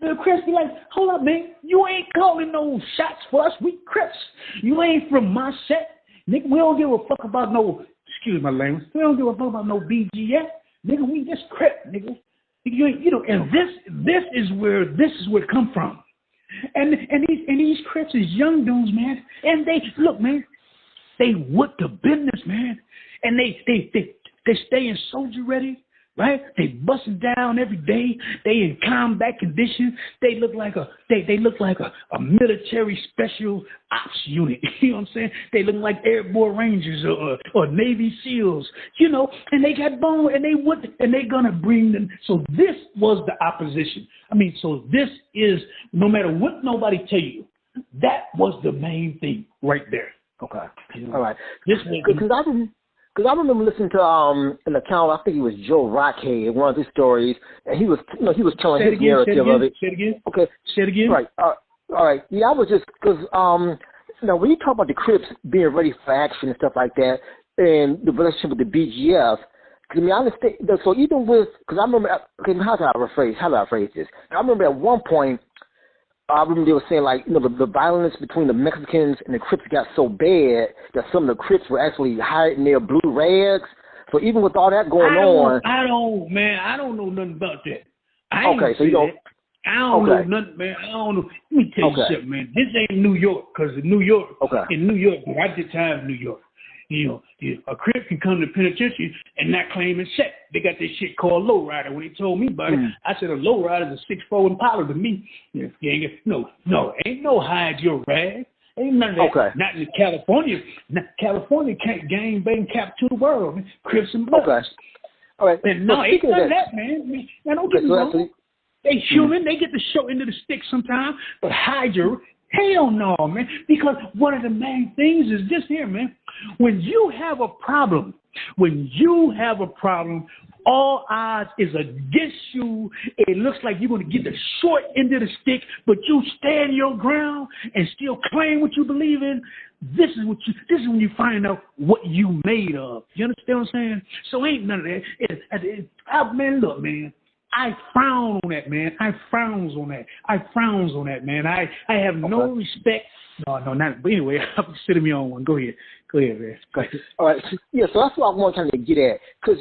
The Crips be like, hold up, man, you ain't calling no shots for us. We Crips. You ain't from my set. Nigga, we don't give a fuck about no, excuse my language, we don't give a fuck about no BGS. Nigga, we just Crip, nigga. And this is where it come from. And these Crips is young dudes, man. And they, look, man, they with the business, man. And they stay in soldier ready. Right? They busting down every day. They in combat condition. They look like a military special ops unit. You know what I'm saying? They look like airborne rangers or Navy SEALs. And they got bone and they gonna bring them. So this was the opposition. So this is, no matter what nobody tell you, that was the main thing right there. Okay. All right. Because I remember listening to an account, I think it was Joe Rockhead, one of his stories, and he was telling his narrative of it. Say it again. Okay. Say it again. Right. All right. Yeah, I was just, because, when you talk about the Crips being ready for action and stuff like that, and the relationship with the BGF, because, I understand, so even with, because I remember, okay, how do I rephrase this? I remember at one point, I remember they were saying, like, the violence between the Mexicans and the Crips got so bad that some of the Crips were actually hiding their blue rags. So even with all that going on, I don't know nothing about that. I don't know nothing, man. I don't know. Let me tell you something, man. This ain't New York, because in New York, I did time in New York. A Crip can come to the penitentiary and not claim it's set. They got this shit called lowrider. When he told me about it, I said a lowrider is a 6'4" Impala to me. Ain't no hide your rag. Ain't none of that. Okay. Not in California. California can't gang bang cap to the world. Man. Crips and Bloods. Okay. All right. And no, ain't none of that, man. Man, don't get me wrong. They human. They get the show into the stick sometimes, but hide your. Hell no, man. Because one of the main things is this here, man. When you have a problem, all odds is against you. It looks like you're going to get the short end of the stick, but you stand your ground and still claim what you believe in. This is when you find out what you made of. You understand what I'm saying? So ain't none of that. Man, look, man. I frown on that, man. I frowns on that, man. I have no respect. No, not. But anyway, I'm sitting me on one. Go ahead, man. Go ahead. All right. Yeah, so that's what I want to get at. Because,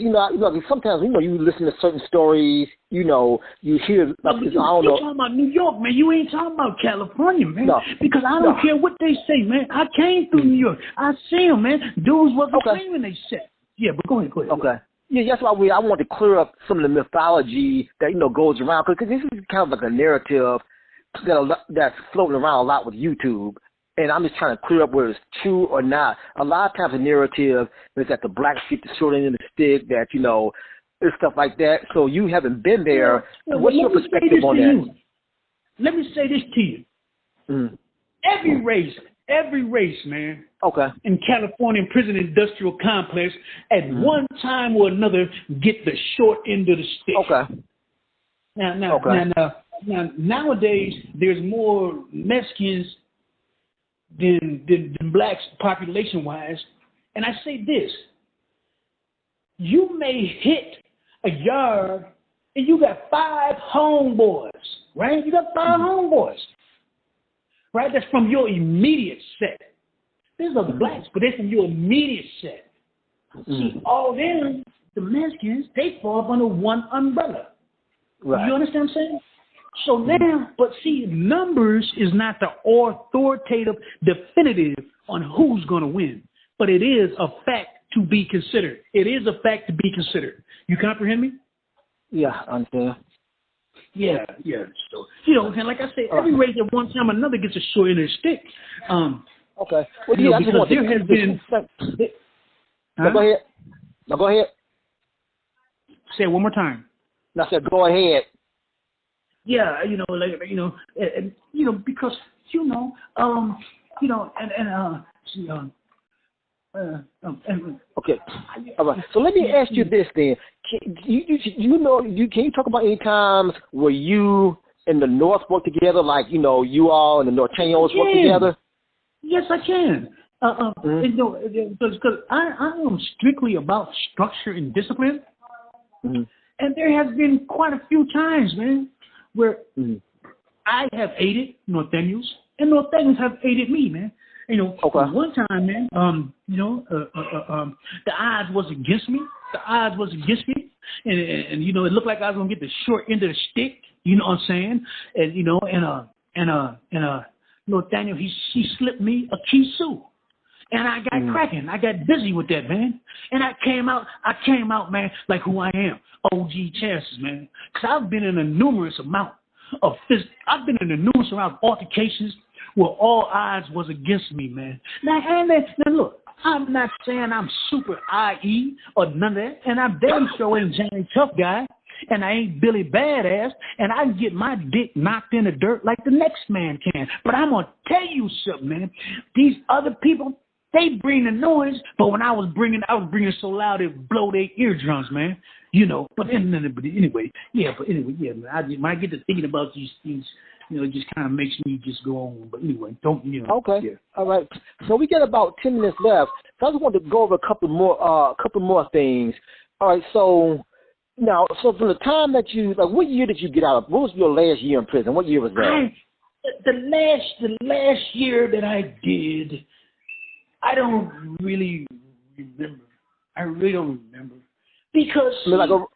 sometimes, you listen to certain stories, you hear. You're talking about New York, man. You ain't talking about California, man. No. Because I don't care what they say, man. I came through New York. I see them, man. Dudes wasn't claiming they said. Yeah, but go ahead. Okay. Yeah, that's why I want to clear up some of the mythology that, goes around. Because this is kind of like a narrative that's floating around a lot with YouTube. And I'm just trying to clear up whether it's true or not. A lot of times the narrative is that the blacks get the short end of the stick, that, and stuff like that. So you haven't been there. What's your perspective on that? Let me say this to you. Every race, man. Okay. In California prison industrial complex, at one time or another, get the short end of the stick. Okay. Now, nowadays, there's more Mexicans than blacks population-wise. And I say this. You may hit a yard and you got 5 homeboys, right? You got 5 homeboys. Right? That's from your immediate set. There's other blacks, but they're from your immediate set. See, all them, the Mexicans, they fall under one umbrella. Right. You understand what I'm saying? So now, but see, numbers is not the authoritative, definitive on who's going to win. But it is a fact to be considered. It is a fact to be considered. You comprehend me? Yeah, I understand. Yeah. So, and like I said, every race at one time or another gets a short end of the stick. Okay. Well, yeah, because there has been. Go ahead. No, go ahead. Say it one more time. No, I said go ahead. Yeah, because okay. All right. So let me ask you this then. Can you talk about any times where you and the North work together, like, you all and the Norteños work together? Yes, I can. Because I am strictly about structure and discipline. Mm-hmm. And there has been quite a few times, man, where I have aided Northenians, and Northenians have aided me, man. One time, man, the odds was against me. And it looked like I was gonna get the short end of the stick. You know what I'm saying? And Nathaniel, he slipped me a key sue. And I got cracking. I got busy with that, man. And I came out, man, like who I am. OG Chances, man. Because I've been in a numerous amount of altercations where all odds was against me, man. Now look, I'm not saying I'm super IE or none of that. And I'm damn sure ain't Johnny Tough Guy. And I ain't Billy Badass, and I can get my dick knocked in the dirt like the next man can. But I'm going to tell you something, man. These other people, they bring the noise, but when I was bringing so loud it blow their eardrums, man. But anyway, man. When I get to thinking about these things, it just kind of makes me just go on. But anyway, Okay. Yeah. All right. So we got about 10 minutes left. So I just want to go over a couple more things. All right. So from the time that what year did you get out? What was your last year in prison? What year was that? The last year that I did, I don't really remember. I really don't remember. Because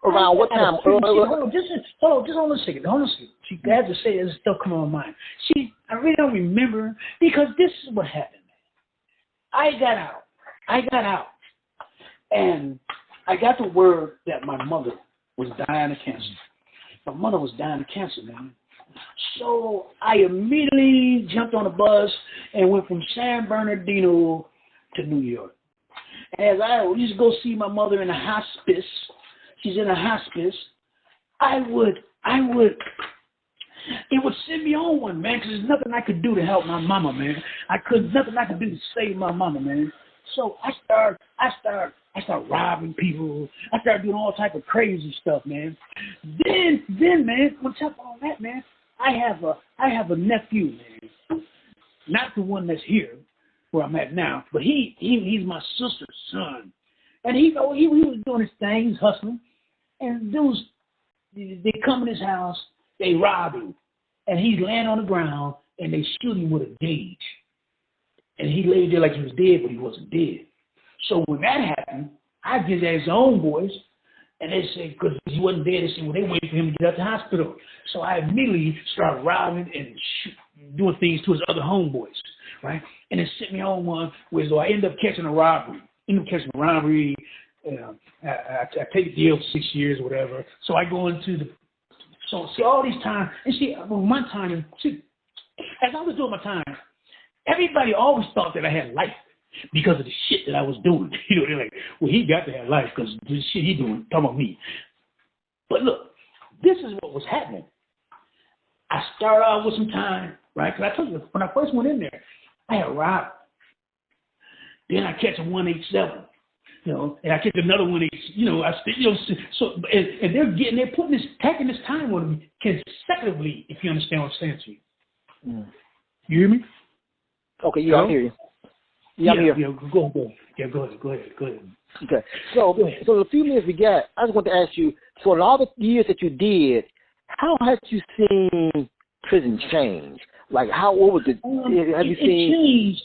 around what time? Hold on, just hold on a second. She had to say there's stuff coming on my mind. I really don't remember because this is what happened. I got out, and I got the word that my mother was dying of cancer. My mother was dying of cancer, man. So I immediately jumped on a bus and went from San Bernardino to New York. As I used to go see my mother in a hospice, she's in a hospice, it would send me on one, man, because there's nothing I could do to help my mama, man. Nothing I could do to save my mama, man. So I start robbing people. I started doing all type of crazy stuff, man. Then, man, on top of all that, man, I have a nephew, man. Not the one that's here, where I'm at now, but he's my sister's son, and he was doing his thing, he's hustling, and dudes, they come in his house, they rob him, and he's laying on the ground, and they shoot him with a gauge, and he laid there like he was dead, but he wasn't dead. So when that happened, I just asked his own boys, and they said, because he wasn't dead, they said, well, they waited for him to get out the hospital. So I immediately started robbing and doing things to his other homeboys, right? And it sent me on one where I ended up catching a robbery. I take a deal for 6 years or whatever. So I go into see all these times, and one time, as I was doing my time, everybody always thought that I had life because of the shit that I was doing. They're like, well, he got to have life because the shit he doing, talking about me. But look, this is what was happening. I started out with some time, right? Because I told you, when I first went in there, I had robbed. Then I catch a 187, and I catch another 187, so and they're taking this time on me consecutively, if you understand what I'm saying to you. You hear me? Okay, yeah, I hear you. Yeah, I'm here. Yeah, go ahead. Yeah, go ahead. Okay, so the few minutes we got, I just want to ask you, so in all the years that you did, how have you seen prison change? Like, what was it? Have you seen?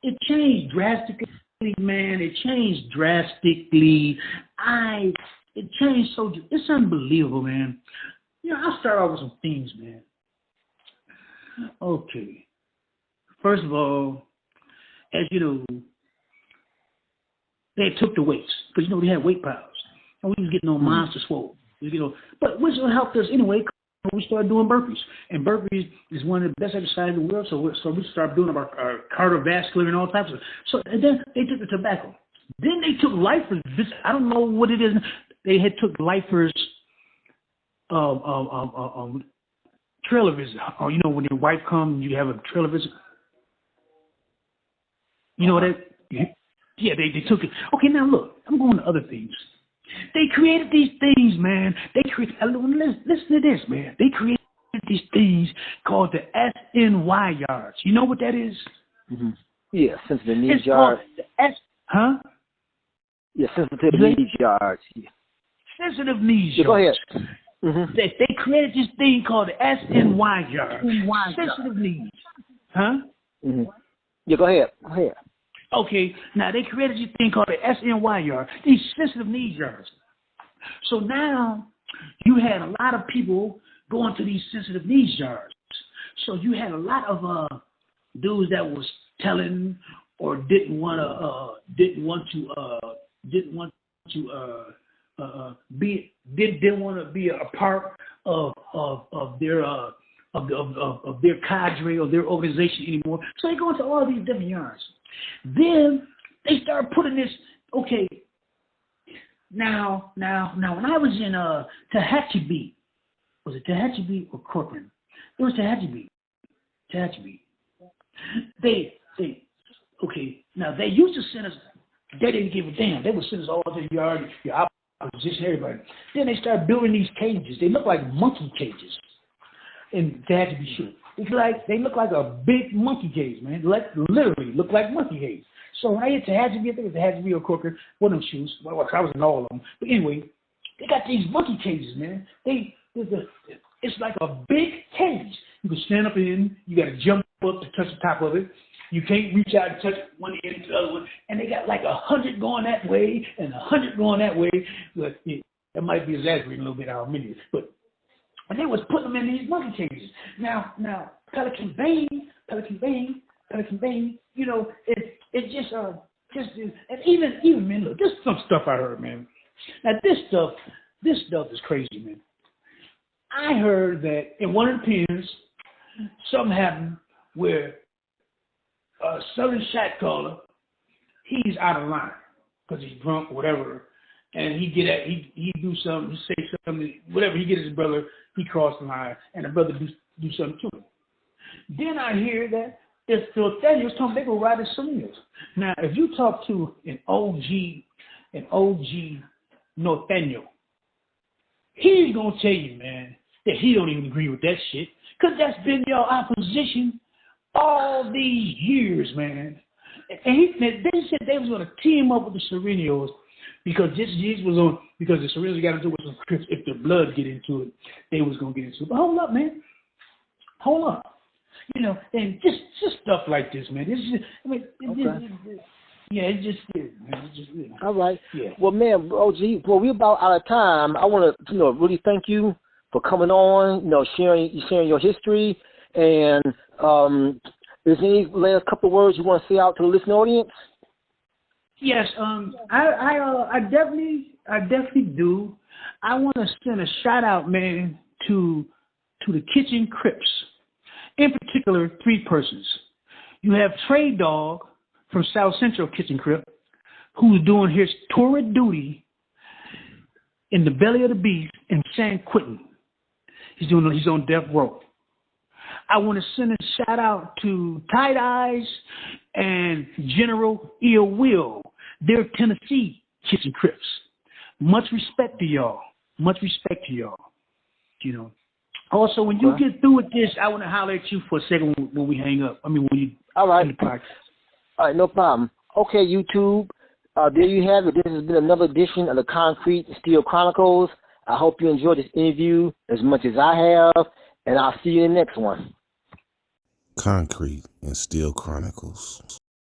It changed drastically, man. It changed drastically. It changed so. It's unbelievable, man. I'll start off with some things, man. Okay. First of all, as you know, they took the weights because they had weight piles, and we was getting on monster swole. But which helped us anyway. We started doing burpees, and burpees is one of the best exercises in the world. So we started doing our cardiovascular and all types of. So and then they took the tobacco. Then they took lifers. I don't know what it is. They had took lifers, trailer visit. Or when your wife comes, you have a trailer visit. You know what that? Yeah, they took it. Okay, now look, I'm going to other things. They created these things, man. Listen to this, man. They created these things called the SNY yards. You know what that is? Mm-hmm. Yeah, sensitive needs It's called yards. huh? Yeah, sensitive needs yards. Yeah. Sensitive needs Go yards. ahead. Mm-hmm. They created this thing called the SNY yard. Sensitive needs. Huh? Mm-hmm. Yeah, go ahead. Go ahead. Okay, now they created this thing called the SNY yard, these sensitive needs yards. So now you had a lot of people going to these sensitive needs yards. So you had a lot of dudes that was telling or didn't want to didn't want to be a part of their cadre or their organization anymore. So they go into all these different yards. Then they start putting this. Okay, now when I was in Tehachapi, was it Tehachapi or Corcoran? It was Tehachapi. Now they used to send us. They didn't give a damn. They would send us all to the yard, your opposition, everybody. Then they started building these cages. They look like monkey cages. And they had to be sure. They look like a big monkey cage, man. Literally look like monkey cage. So when I get to Tehachapi, I think it was Tehachapi or Corcoran, one of them shoes. Well, I was in all of them. But anyway, they got these monkey cages, man. It's like a big cage. You can stand up in. You got to jump up to touch the top of it. You can't reach out and touch one end to the other one. And they got like 100 going that way and 100 going that way. But that might be exaggerating a little bit, I'll admit it. But and they was putting them in these monkey cages. Now Pelican Bay, you know, it just and even man, look, this is some stuff I heard, man. Now this stuff is crazy, man. I heard that in one of the pens, something happened where a Southern shot caller, he's out of line because he's drunk or whatever, and he do something, he say something, whatever, he get his brother, he crossed the line, and the brother do something to him. Then I hear that if Nathaniel's talking, they go ride the Salinas. Now, if you talk to an OG Nathaniel, he's gonna tell you, man, that he don't even agree with that shit, because that's been your opposition all these years, man. And they said they was going to team up with the Serenos because the Serenos got into it with some Crips. If their blood get into it, they was going to get into it. But hold up, man. Hold up. You know, and just stuff like this, man. It's just, I mean, it's just weird, man. It's just weird. All right. Yeah. Well, man, OG, well, we're about out of time. I want to, really thank you for coming on, sharing your history. And is there any last couple of words you want to say out to the listening audience? Yes, I definitely do. I want to send a shout out, man, to the Kitchen Crips. In particular, 3 persons. You have Trey Dog from South Central Kitchen Crip, who's doing his tour of duty in the belly of the beast in San Quentin. He's on death row. I want to send a shout out to Tight Eyes and General Ill Will. They're Tennessee Kitchen Crips. Much respect to y'all. You know. Also, when you get through with this, I want to holler at you for a second when we hang up. I mean, when you all right. in the podcast. All right, no problem. Okay, YouTube. There you have it. This has been another edition of the Concrete and Steel Chronicles. I hope you enjoyed this interview as much as I have, and I'll see you in the next one. Concrete and Steel Chronicles.